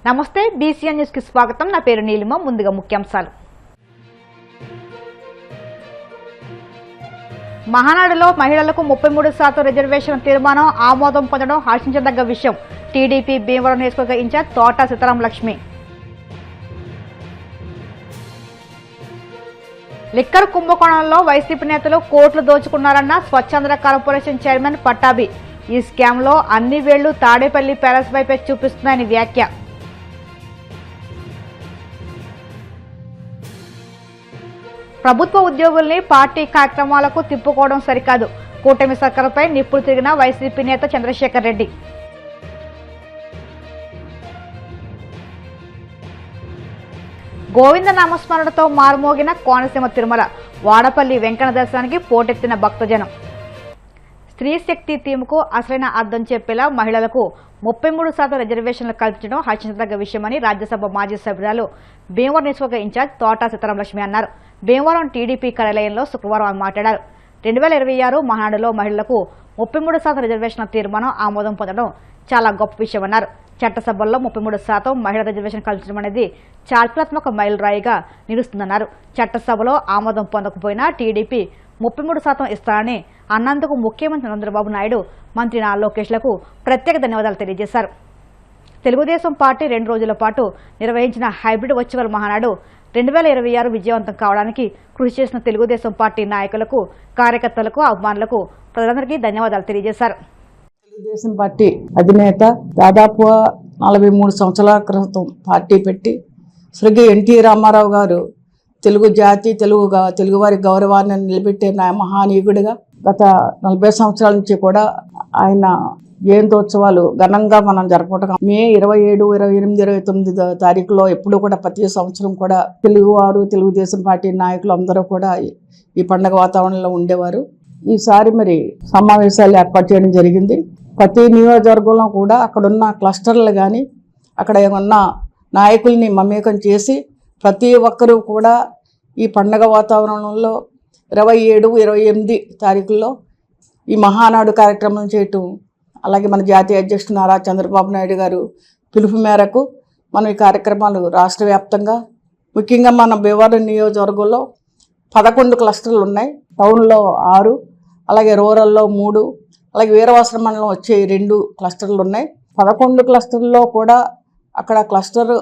నమస్తే BCN news కి స్వాగతం. నా పేరు నీలిమ. ముందుగా ముఖ్యాంశాలు. మహానాడులో మహిళలకు 33% రిజర్వేషన్ తీర్మానం ఆమోదం పొందడం హర్షించదగ్గ విషయం. టీడీపీ భీమవరం నియోజకవర్గ ఇన్ఛార్జ్ తోట సీతారాం లక్ష్మి. లిక్కర్ కుంభకోణంలో వైసీపీ నేతలు కోట్లు దోచుకున్నారన్న స్వచ్ఛంద కార్పొరేషన్ చైర్మన్ పట్టాభి. ఈ స్కామ్లో అన్ని వేళ్లు తాడేపల్లి ప్యాలెస్ వైపే చూపిస్తున్నాయని వ్యాఖ్య. ప్రభుత్వ ఉద్యోగుల్ని పార్టీ కార్యక్రమాలకు తిప్పుకోవడం సరికాదు. కూటమి సర్కారుపై నిప్పులు తిరిగిన వైసీపీ నేత చంద్రశేఖర్ రెడ్డి. గోవింద నామస్మరణతో మారుమోగిన కోనసీమ తిరుమల. వాడపల్లి వెంకన్న దర్శనానికి పోటెత్తిన భక్తజనం. స్త్రీ శక్తి థీమ్కు అసలైన అర్థం చెప్పేలా మహిళలకు 33% రిజర్వేషన్లు కల్పించడం హర్షించదగ్గ విషయమని రాజ్యసభ మాజీ సభ్యురాలు భీమవరం నియోజకవర్గ ఇన్ఛార్జ్ తోట సీతారాం లక్ష్మి అన్నారు. భీమవరం టీడీపీ కార్యాలయంలో శుక్రవారం ఆమె మాట్లాడారు. 2026 మహానాడులో మహిళలకు 33% రిజర్వేషన్ల తీర్మానం ఆమోదం పొందడం చాలా గొప్ప విషయమన్నారు. చట్టసభల్లో 33% మహిళా రిజర్వేషన్ కల్పించడం అనేది చారిత్రాత్మక మైలురాయిగా నిలుస్తుందన్నారు. చట్టసభలో ఆమోదం పొందకపోయినా టీడీపీ 33% ఇస్తారని అన్నందుకు ముఖ్యమంత్రి చంద్రబాబు నాయుడు, మంత్రి నారా లోకేష్లకు ప్రత్యేక ధన్యవాదాలు తెలియజేశారు. తెలుగుదేశం పార్టీ 2 రోజుల పాటు నిర్వహించిన హైబ్రిడ్ వర్చువల్ మహానాడు 2026 విజయవంతం కావడానికి కృషి చేసిన తెలుగుదేశం పార్టీ నాయకులకు, కార్యకర్తలకు, అభిమానులకు ప్రజలందరికీ ధన్యవాదాలు తెలియజేశారు. తెలుగుదేశం పార్టీ అధినేత దాదాపు 43 సంవత్సరాల క్రితం పార్టీ పెట్టి స్వర్గీయ ఎన్టీ రామారావు గారు తెలుగు జాతి, తెలుగువారి గౌరవాన్ని నిలబెట్టే మహానీయుడిగా గత 40 సంవత్సరాల నుంచి కూడా ఆయన జయంతోత్సవాలు ఘనంగా మనం జరుపుకుంటాం. మే 27, 28, 29 తారీఖులో ఎప్పుడు కూడా ప్రతి సంవత్సరం కూడా తెలుగువారు, తెలుగుదేశం పార్టీ నాయకులు అందరూ కూడా ఈ పండగ వాతావరణంలో ఉండేవారు. ఈసారి మరి సమావేశాలు ఏర్పాటు చేయడం జరిగింది. ప్రతి నియోజకవర్గంలో కూడా అక్కడున్న క్లస్టర్లు కానీ అక్కడ ఉన్న నాయకుల్ని మమేకం చేసి ప్రతి ఒక్కరూ కూడా ఈ పండగ వాతావరణంలో 27, 28 తారీఖుల్లో ఈ మహానాడు కార్యక్రమం చేయటం, అలాగే మన జాతీయ అధ్యక్షుడు నారా చంద్రబాబు నాయుడు గారు పిలుపు మేరకు మనం ఈ కార్యక్రమాలు రాష్ట్ర వ్యాప్తంగా, ముఖ్యంగా మన భీమవరం నియోజకవర్గంలో 11 క్లస్టర్లు ఉన్నాయి. టౌన్లో 6, అలాగే రూరల్లో 3, అలాగే వీరవాసన మండలం వచ్చే 2 క్లస్టర్లు ఉన్నాయి. 11 క్లస్టర్లో కూడా అక్కడ క్లస్టర్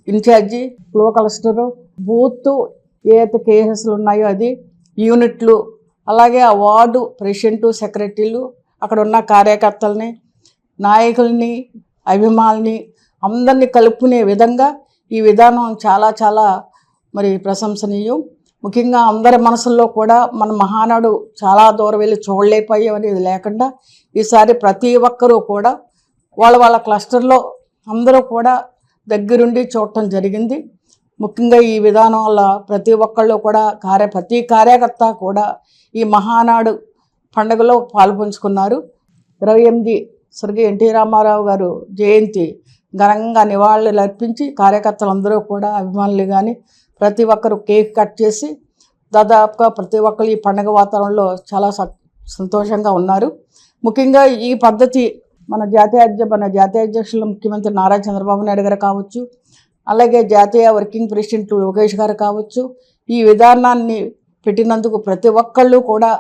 ఇన్ఛార్జి, ఫ్లో క్లస్టరు, బూత్ ఏదైతే కేఎస్లు ఉన్నాయో అది, యూనిట్లు, అలాగే ఆ వార్డు ప్రెసిడెంటు, సెక్రటరీలు, అక్కడ ఉన్న కార్యకర్తల్ని, నాయకుల్ని, అభిమానుల్ని అందరినీ కలుపుకునే విధంగా ఈ విధానం చాలా చాలా మరి ప్రశంసనీయం. ముఖ్యంగా అందరి మనసుల్లో కూడా మన మహానాడు చాలా దూరం వెళ్ళి చూడలేకపోయాం అనేది లేకుండా ఈసారి ప్రతి ఒక్కరూ కూడా వాళ్ళ క్లస్టర్లో అందరూ కూడా దగ్గరుండి చూడటం జరిగింది. ముఖ్యంగా ఈ విధానం వల్ల ప్రతి ఒక్కళ్ళు కూడా ప్రతి కార్యకర్త కూడా ఈ మహానాడు పండుగలో పాల్పంచుకున్నారు. 28 స్వర్గీయ ఎన్టీ రామారావు గారు జయంతి ఘనంగా నివాళులు అర్పించి కార్యకర్తలందరూ కూడా, అభిమానులు కానీ ప్రతి ఒక్కరు కేక్ కట్ చేసి దాదాపుగా ప్రతి ఒక్కరు ఈ పండుగ వాతావరణంలో చాలా సంతోషంగా ఉన్నారు. ముఖ్యంగా ఈ పద్ధతి మన జాతీయ అధ్యక్షులు ముఖ్యమంత్రి నారా చంద్రబాబు నాయుడు గారు కావచ్చు, అలాగే జాతీయ వర్కింగ్ ప్రెసిడెంట్ లోకేష్ గారు కావచ్చు, ఈ విధానాన్ని పెట్టినందుకు ప్రతి ఒక్కళ్ళు కూడా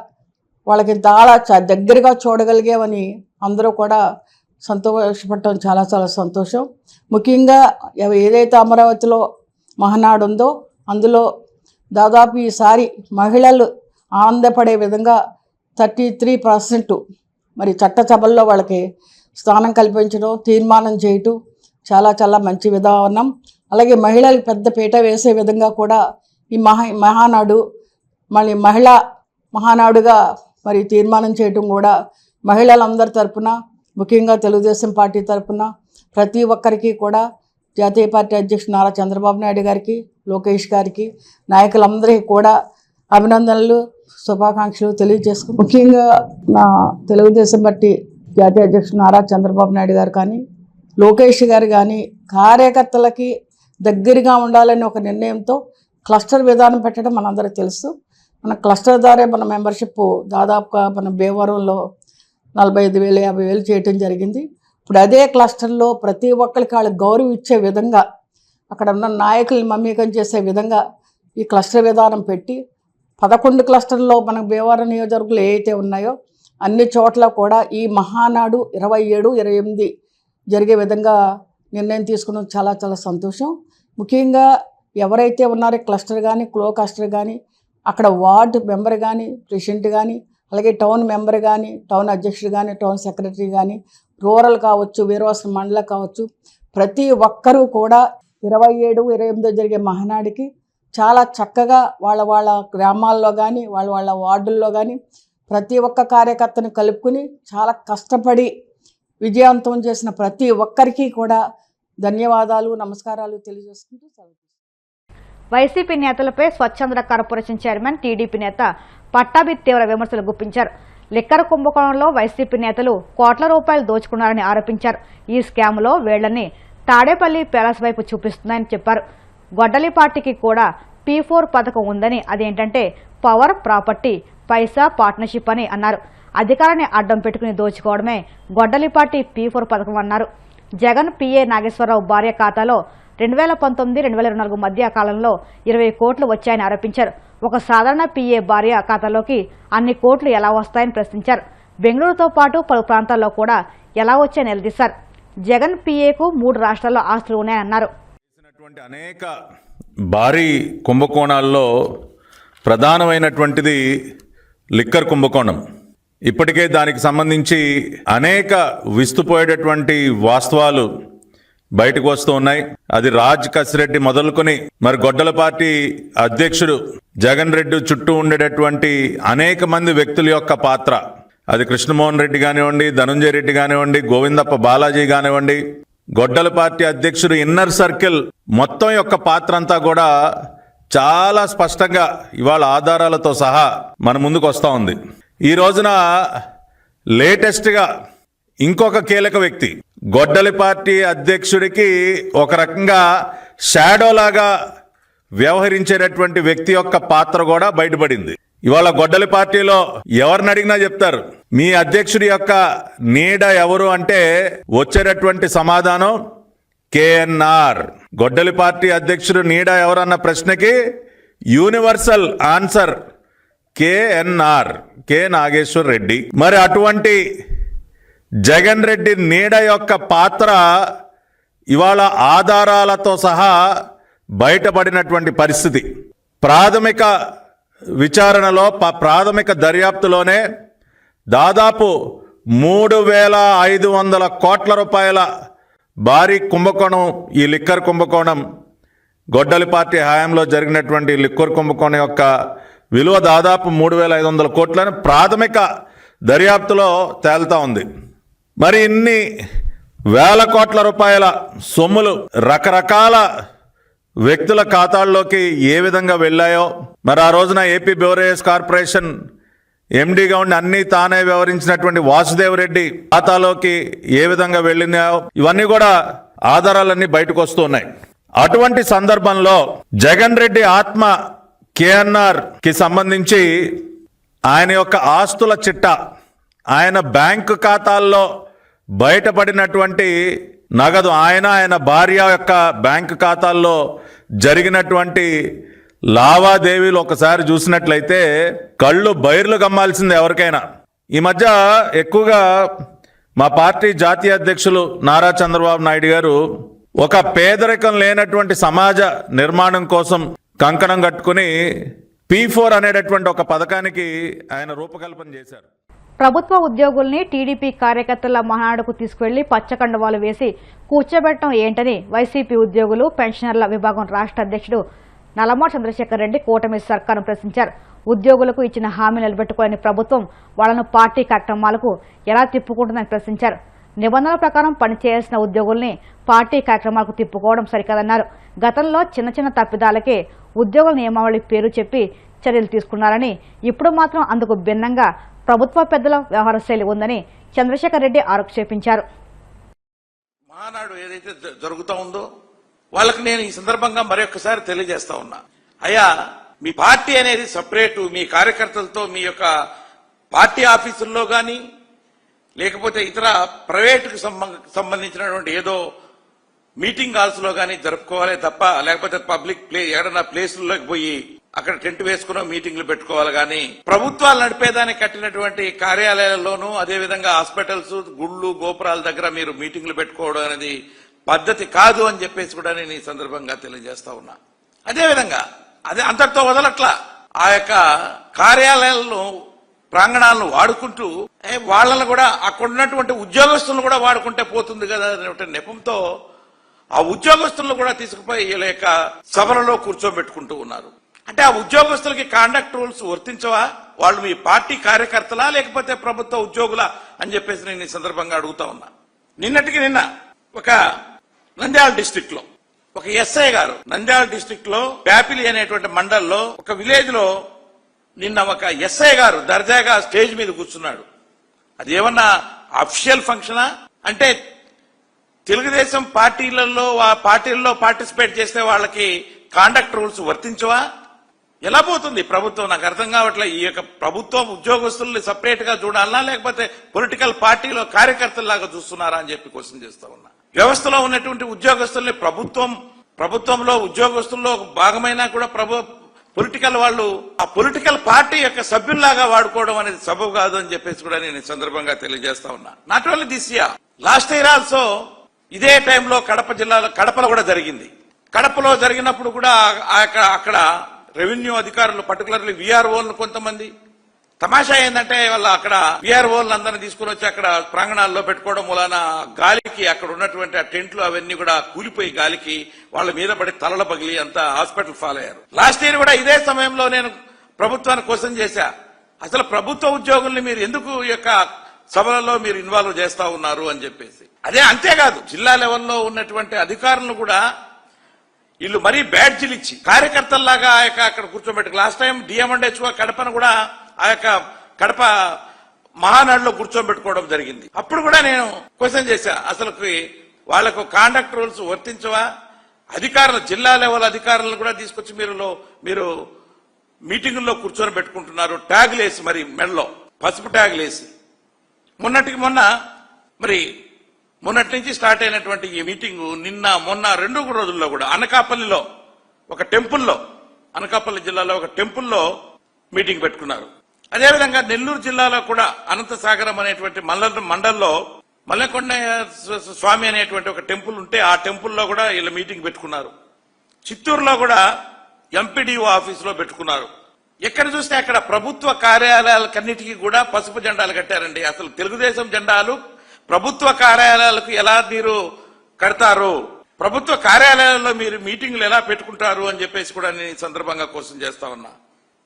వాళ్ళకి చాలా దగ్గరగా చూడగలిగేవని అందరూ కూడా సంతోషపడటం చాలా చాలా సంతోషం. ముఖ్యంగా ఏదైతే అమరావతిలో మహానాడు ఉందో అందులో దాదాపు ఈసారి మహిళలు ఆనందపడే విధంగా 33% మరి చట్టసభల్లో వాళ్ళకి స్థానం కల్పించడం, తీర్మానం చేయటం చాలా చాలా మంచి విధానం. అలాగే మహిళలకు పెద్ద పీట వేసే విధంగా కూడా ఈ మహానాడు మళ్ళీ మహిళా మహానాడుగా మరి తీర్మానం చేయటం కూడా మహిళలందరి తరపున, ముఖ్యంగా తెలుగుదేశం పార్టీ తరపున ప్రతి ఒక్కరికి కూడా జాతీయ పార్టీ అధ్యక్షుడు నారా చంద్రబాబు నాయుడు గారికి, లోకేష్ గారికి, నాయకులందరికీ కూడా అభినందనలు, శుభాకాంక్షలు తెలియజేసుకుని, ముఖ్యంగా నా తెలుగుదేశం పార్టీ జాతీయ అధ్యక్షుడు నారా చంద్రబాబు నాయుడు గారు కానీ, లోకేష్ గారు కానీ కార్యకర్తలకి దగ్గరగా ఉండాలని ఒక నిర్ణయంతో క్లస్టర్ విధానం పెట్టడం మనందరికీ తెలుసు. మన క్లస్టర్ ద్వారా మన మెంబర్షిప్ దాదాపుగా మన భీమవరంలో 45,000, 50,000 చేయటం జరిగింది. ఇప్పుడు అదే క్లస్టర్లో ప్రతి ఒక్కరికి వాళ్ళకి గౌరవం ఇచ్చే విధంగా అక్కడ ఉన్న నాయకుల్ని మమేకం చేసే విధంగా ఈ క్లస్టర్ విధానం పెట్టి 11 క్లస్టర్లో మనకు భీమవరం నియోజకవర్గంలో ఏవైతే ఉన్నాయో అన్ని చోట్ల కూడా ఈ మహానాడు 27, 28 జరిగే విధంగా నిర్ణయం తీసుకున్నది చాలా చాలా సంతోషం. ముఖ్యంగా ఎవరైతే ఉన్నారో క్లస్టర్ కానీ క్లస్టర్ కానీ అక్కడ వార్డు మెంబర్ కానీ ప్రెసిడెంట్ కానీ అలాగే టౌన్ మెంబర్ కానీ టౌన్ అధ్యక్షుడు కానీ టౌన్ సెక్రటరీ కానీ రూరల్ కావచ్చు వీరవాసన మండలం కావచ్చు ప్రతి ఒక్కరూ కూడా 27, 28 జరిగే మహానాడికి చాలా చక్కగా వాళ్ళ గ్రామాల్లో కానీ వాళ్ళ వార్డుల్లో కానీ ప్రతి ఒక్క కార్యకర్తను కలుపుకుని చాలా కష్టపడి విజయవంతం చేసిన ప్రతి ఒక్కరికి కూడా ధన్యవాదాలు నమస్కారాలు తెలియజేసుకుంటూ సెలవు. వైసీపీ నేతలపై స్వచ్ఛంద కార్పొరేషన్ చైర్మన్ టీడీపీ నేత పట్టాభి తీవ్ర విమర్శలు గుప్పించారు. లిక్కర్ కుంభకోణంలో వైసీపీ నేతలు కోట్ల రూపాయలు దోచుకున్నారని ఆరోపించారు. ఈ స్కామ్లో వేళ్లని తాడేపల్లి ప్యాలెస్ వైపు చూపిస్తున్నాయని చెప్పారు. గొడ్డలి పార్టీకి కూడా P4 పథకం ఉందని, అదేంటంటే పవర్, ప్రాపర్టీ, పైసా, పార్ట్నర్షిప్ అని అన్నారు. అధికారాన్ని అడ్డం పెట్టుకుని దోచుకోవడమే గొడ్డలి పార్టీ P4 పథకం అన్నారు. జగన్ PA నాగేశ్వరరావు భార్య ఖాతాలో 2019-2024 మధ్య కాలంలో 20 కోట్లు వచ్చాయని ఆరోపించారు. ఒక సాధారణ PA భార్య ఖాతాలోకి అన్ని కోట్లు ఎలా వస్తాయని ప్రశ్నించారు. బెంగళూరుతో పాటు పలు ప్రాంతాల్లో కూడా ఎలా వచ్చాయని నిలదీశారు. జగన్ PAకు 3 రాష్ట్రాల్లో ఆస్తులు ఉన్నాయన్నారు. అనేక భారీ కుంభకోణాల్లో ప్రధానమైనటువంటిది లిక్కర్ కుంభకోణం. ఇప్పటికే దానికి సంబంధించి అనేక విస్తుపోయేటటువంటి వాస్తవాలు బయటకు వస్తూ ఉన్నాయి. అది రాజ్ కసిరెడ్డి మొదలుకొని మరి గొడ్డల పార్టీ అధ్యక్షుడు జగన్ రెడ్డి చుట్టూ ఉండేటటువంటి అనేక మంది వ్యక్తుల యొక్క పాత్ర, అది కృష్ణమోహన్ రెడ్డి కానివ్వండి, ధనుంజయ రెడ్డి కానివ్వండి, గోవిందప్ప బాలాజీ కానివ్వండి, గొడ్డల పార్టీ అధ్యక్షుడు ఇన్నర్ సర్కిల్ మొత్తం యొక్క పాత్ర అంతా కూడా చాలా స్పష్టంగా ఇవాళ ఆధారాలతో సహా మన ముందుకు వస్తూ ఉంది. ఈ రోజున లేటెస్ట్గా ఇంకొక కీలక వ్యక్తి గొడ్డలి పార్టీ అధ్యక్షుడికి ఒక రకంగా షాడోలాగా వ్యవహరించేటటువంటి వ్యక్తి యొక్క పాత్ర కూడా బయటపడింది. ఇవాళ గొడ్డలి పార్టీలో ఎవరిని అడిగినా చెప్తారు, మీ అధ్యక్షుడి యొక్క నీడ ఎవరు అంటే వచ్చేటటువంటి సమాధానం కేఎన్ఆర్. గొడ్డలి పార్టీ అధ్యక్షుడు నీడ ఎవరన్న ప్రశ్నకి universal answer KNR, K Nageshwar Reddy. మరి అటువంటి జగన్ రెడ్డి నీడ యొక్క పాత్ర ఇవాళ ఆధారాలతో సహా బయటపడినటువంటి పరిస్థితి. ప్రాథమిక విచారణలో ప్రాథమిక దర్యాప్తులోనే దాదాపు 3,500 కోట్ల రూపాయల భారీ కుంభకోణం, ఈ లిక్కర్ కుంభకోణం గొడ్డలి పార్టీ హయాంలో జరిగినటువంటి లిక్కర్ కుంభకోణం యొక్క విలువ దాదాపు 3,500 కోట్లని ప్రాథమిక దర్యాప్తులో తేలుతా ఉంది. మరి ఇన్ని వేల కోట్ల రూపాయల సొమ్ములు రకరకాల వ్యక్తుల ఖాతాల్లోకి ఏ విధంగా వెళ్ళాయో, మరి ఆ రోజున ఏపీ బెవరేజెస్ కార్పొరేషన్ ఎండీగా ఉండి అన్నీ తానే వ్యవహరించినటువంటి వాసుదేవ్ రెడ్డి ఖాతాలోకి ఏ విధంగా వెళ్ళినాయో ఇవన్నీ కూడా ఆధారాలన్నీ బయటకు వస్తున్నాయి. అటువంటి సందర్భంలో జగన్ రెడ్డి ఆత్మ కేఎన్ఆర్ కి సంబంధించి ఆయన యొక్క ఆస్తుల చిట్టా, ఆయన బ్యాంకు ఖాతాల్లో బయటపడినటువంటి నగదు, ఆయన భార్య యొక్క బ్యాంకు ఖాతాల్లో జరిగినటువంటి లావాదేవీలు ఒకసారి చూసినట్లయితే కళ్ళు బైర్లు గమ్మాల్సిందే ఎవరికైనా. ఈ మధ్య ఎక్కువగా మా పార్టీ జాతీయ అధ్యక్షులు నారా చంద్రబాబు నాయుడు గారు ఒక పేదరికం లేనటువంటి సమాజ నిర్మాణం కోసం కంకణం కట్టుకుని P4 అనేటటువంటి ఒక పథకానికి ఆయన రూపకల్పన చేశారు. ప్రభుత్వ ఉద్యోగుల్ని టీడీపీ కార్యకర్తల మహానాడుకు తీసుకువెళ్లి పచ్చకండువాలు వేసి కూర్చోబెట్టడం ఏంటని వైసీపీ ఉద్యోగులు పెన్షనర్ల విభాగం రాష్ట్ర అధ్యక్షుడు నల్లమోడి చంద్రశేఖర్ రెడ్డి కూటమి సర్కారును ప్రశ్నించారు. ఉద్యోగులకు ఇచ్చిన హామీ నిలబెట్టుకోలేని ప్రభుత్వం వాళ్లను పార్టీ కార్యక్రమాలకు ఎలా తిప్పుకుంటుందని ప్రశ్నించారు. నిబంధనల ప్రకారం పనిచేయాల్సిన ఉద్యోగుల్ని పార్టీ కార్యక్రమాలకు తిప్పుకోవడం సరికాదన్నారు. గతంలో చిన్న తప్పిదాలకే ఉద్యోగుల నియమావళి పేరు చెప్పి చర్యలు తీసుకున్నారని, ఇప్పుడు మాత్రం అందుకు భిన్నంగా ప్రభుత్వ పెద్దల వ్యవహార శైలి ఉందని చంద్రశేఖర్ రెడ్డి ఆక్షేపించారు. మహానాడు ఏదైతే జరుగుతూ ఉందో వాళ్ళకి నేను ఈ సందర్భంగా మరొకసారి తెలియజేస్తా ఉన్నా, అయ్యా మీ పార్టీ అనేది సపరేటు, మీ కార్యకర్తలతో మీ యొక్క పార్టీ ఆఫీసుల్లో కానీ లేకపోతే ఇతర ప్రైవేటుకు సంబంధించినటువంటి ఏదో మీటింగ్ హాల్స్ లో కానీ జరుపుకోవాలి తప్ప, లేకపోతే పబ్లిక్ ఏదైనా ప్లేసుల్లోకి పోయి అక్కడ టెంట్ వేసుకున్న మీటింగ్లు పెట్టుకోవాలి కానీ ప్రభుత్వాలు నడిపేదానికి కట్టినటువంటి కార్యాలయాల్లోనూ అదేవిధంగా హాస్పిటల్స్, గుళ్ళు, గోపురాల దగ్గర మీరు మీటింగ్లు పెట్టుకోవడం అనేది పద్ధతి కాదు అని చెప్పేసి కూడా నేను ఈ సందర్భంగా తెలియజేస్తా ఉన్నా. అదేవిధంగా అదే అంతటితో వదలట్లా, ఆ యొక్క కార్యాలయాలను ప్రాంగణాలను వాడుకుంటూ వాళ్ళని కూడా అక్కడ ఉన్నటువంటి ఉద్యోగస్తులను కూడా వాడుకుంటే పోతుంది కదా అనే నెపంతో ఆ ఉద్యోగస్తులను కూడా తీసుకుపోయి వీళ్ళ యొక్క సభలలో కూర్చోబెట్టుకుంటూ ఉన్నారు. అంటే ఆ ఉద్యోగస్తులకి కాండక్ట్ రూల్స్ వర్తించవా? వాళ్ళు మీ పార్టీ కార్యకర్తలా లేకపోతే ప్రభుత్వ ఉద్యోగులా అని చెప్పేసి నేను ఈ సందర్భంగా అడుగుతా ఉన్నా. నిన్నటికి నిన్న ఒక నంద్యాల డిస్టిక్ లో ఒక ఎస్ఐ గారు నంద్యాల డిస్టిక్ లో ప్యాపిలి అనేటువంటి మండల్లో ఒక విలేజ్ లో నిన్న ఒక ఎస్ఐ గారు దర్జాగా స్టేజ్ మీద కూర్చున్నాడు. అది ఏమన్నా అఫిషియల్ ఫంక్షనా? అంటే తెలుగుదేశం పార్టీలలో పార్టిసిపేట్ చేస్తే వాళ్ళకి కాండక్ట్ రూల్స్ వర్తించవా? ఎలా పోతుంది ప్రభుత్వం? నాకు అర్థం కావట్లే. ఈ యొక్క ప్రభుత్వం ఉద్యోగస్తుల్ని సపరేట్ గా చూడాలనా లేకపోతే పొలిటికల్ పార్టీలో కార్యకర్తల్లాగా చూస్తున్నారా అని చెప్పి క్వశ్చన్ చేస్తా ఉన్నా. వ్యవస్థలో ఉన్నటువంటి ఉద్యోగస్తుల్ని ప్రభుత్వంలో ఉద్యోగస్తుల్లో భాగమైనా కూడా పొలిటికల్ వాళ్ళు ఆ పొలిటికల్ పార్టీ యొక్క సభ్యుల్లాగా వాడుకోవడం అనేది సబబు కాదు అని చెప్పేసి కూడా నేను ఈ సందర్భంగా తెలియజేస్తా ఉన్నా. Not only this year, last year also ఇదే టైంలో కడపలో కూడా జరిగింది. కడపలో జరిగినప్పుడు కూడా అక్కడ రెవెన్యూ అధికారులు పర్టికులర్లీ విఆర్ఓలను కొంతమంది తమాషా ఏంటంటే వాళ్ళ అక్కడ విఆర్ఓలను అందరినీ తీసుకుని వచ్చి అక్కడ ప్రాంగణాల్లో పెట్టుకోవడం మూలాన గాలికి అక్కడ ఉన్నటువంటి ఆ టెంట్లు అవన్నీ కూడా కూలిపోయి గాలికి వాళ్ళ మీద పడి తలల పగిలి అంతా హాస్పిటల్ ఫాల్ అయ్యారు. లాస్ట్ ఇయర్ కూడా ఇదే సమయంలో నేను ప్రభుత్వాన్ని క్వశ్చన్ చేశా, అసలు ప్రభుత్వ ఉద్యోగుల్ని మీరు ఎందుకు ఈ యొక్క సభలలో మీరు ఇన్వాల్వ్ చేస్తా ఉన్నారు అని చెప్పేసి. అంతేకాదు జిల్లా లెవెల్లో ఉన్నటువంటి అధికారులను కూడా వీళ్ళు మరీ బ్యాడ్జీలు ఇచ్చి కార్యకర్తల్లాగా ఆ యొక్క అక్కడ కూర్చోబెట్టు. లాస్ట్ టైం డిఎంఎండ్హెచ్ఓ కడపను కూడా ఆ యొక్క కడప మహానాడులో కూర్చోబెట్టుకోవడం జరిగింది. అప్పుడు కూడా నేను క్వశ్చన్ చేశా, అసలు వాళ్లకు కాండక్ట్ రూల్స్ వర్తించవా? అధికారులు జిల్లా లెవెల్ అధికారులను కూడా తీసుకొచ్చి మీరు మీటింగుల్లో కూర్చొని పెట్టుకుంటున్నారు. ట్యాగులు వేసి మరి మెడలో పసుపు ట్యాగులు వేసి మొన్నటి నుంచి స్టార్ట్ అయినటువంటి ఈ మీటింగు మొన్న 2 రోజుల్లో కూడా అనకాపల్లిలో ఒక టెంపుల్లో, అనకాపల్లి జిల్లాలో ఒక టెంపుల్లో మీటింగ్ పెట్టుకున్నారు. అదేవిధంగా నెల్లూరు జిల్లాలో కూడా అనంతసాగరం అనేటువంటి మండల్లో మల్లెకొండ స్వామి అనేటువంటి ఒక టెంపుల్ ఉంటే ఆ టెంపుల్లో కూడా వీళ్ళు మీటింగ్ పెట్టుకున్నారు. చిత్తూరులో కూడా ఎంపీడీఓ ఆఫీసులో పెట్టుకున్నారు. ఎక్కడ చూస్తే అక్కడ ప్రభుత్వ కార్యాలయాలకన్నిటికీ కూడా పసుపు జెండాలు కట్టారండి. అసలు తెలుగుదేశం జెండాలు ప్రభుత్వ కార్యాలయాలకు ఎలా మీరు కడతారు, ప్రభుత్వ కార్యాలయాల్లో మీరు మీటింగ్లు ఎలా పెట్టుకుంటారు అని చెప్పేసి కూడా నేను ఈ సందర్భంగా క్వశ్చన్ చేస్తా ఉన్నా.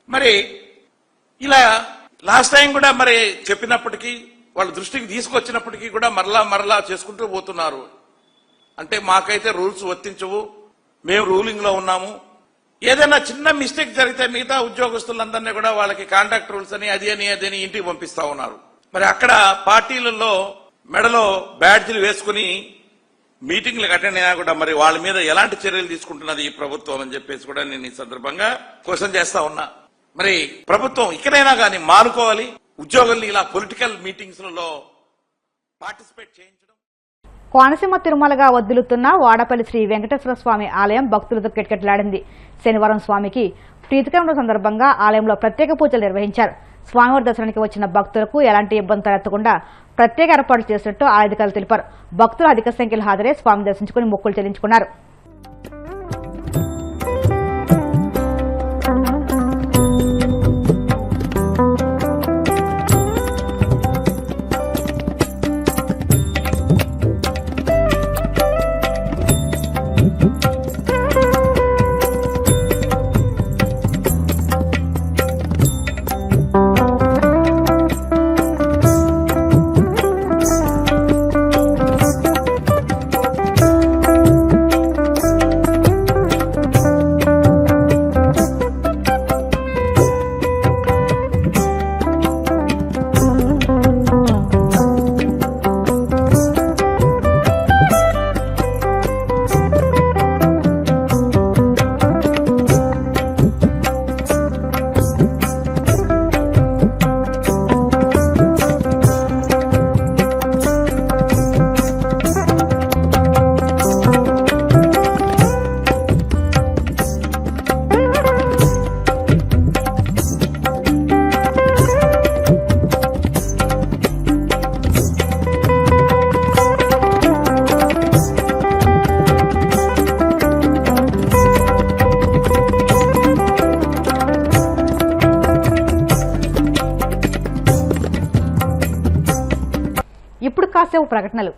మరి ఇలా లాస్ట్ టైం కూడా మరి చెప్పినప్పటికీ వాళ్ళ దృష్టికి తీసుకొచ్చినప్పటికీ కూడా మరలా చేసుకుంటూ పోతున్నారు. అంటే మాకైతే రూల్స్ వర్తించవు, మేము రూలింగ్ లో ఉన్నాము. ఏదైనా చిన్న మిస్టేక్ జరిగితే మిగతా ఉద్యోగస్తులందరినీ కూడా వాళ్ళకి కాంటాక్ట్ రూల్స్ అని అదని ఇంటికి పంపిస్తా ఉన్నారు. మరి అక్కడ పార్టీలలో మెడలో బ్యాడ్జీలు వేసుకుని మీటింగ్లు అటెండ్ అయినా కూడా మరి వాళ్ళ మీద ఎలాంటి చర్యలు తీసుకుంటున్నది ఈ ప్రభుత్వం అని చెప్పేసి కూడా నేను ఈ సందర్భంగా క్వశ్చన్ చేస్తా ఉన్నా. మరి ప్రభుత్వం ఇక్కడైనా కానీ మానుకోవాలి, ఉద్యోగుల్ని ఇలా పొలిటికల్ మీటింగ్స్ లలో పార్టిసిపేట్ చేయించడం. కోనసీమ తిరుమలగా వద్దులుతున్న వాడపల్లి శ్రీ వెంకటేశ్వర స్వామి ఆలయం భక్తులతో కిటకిటలాడింది. శనివారం స్వామికి ప్రీతికరణ సందర్భంగా ఆలయంలో ప్రత్యేక పూజలు నిర్వహించారు. స్వామివారి దర్శనానికి వచ్చిన భక్తులకు ఎలాంటి ఇబ్బంది తలెత్తకుండా ప్రత్యేక ఏర్పాట్లు చేసినట్టు ఆలయ అధికారులు తెలిపారు. భక్తులు అధిక సంఖ్యలో హాజరై స్వామిని దర్శించుకుని మొక్కులు చెల్లించుకున్నారు. కాసేపు ప్రకటనలు.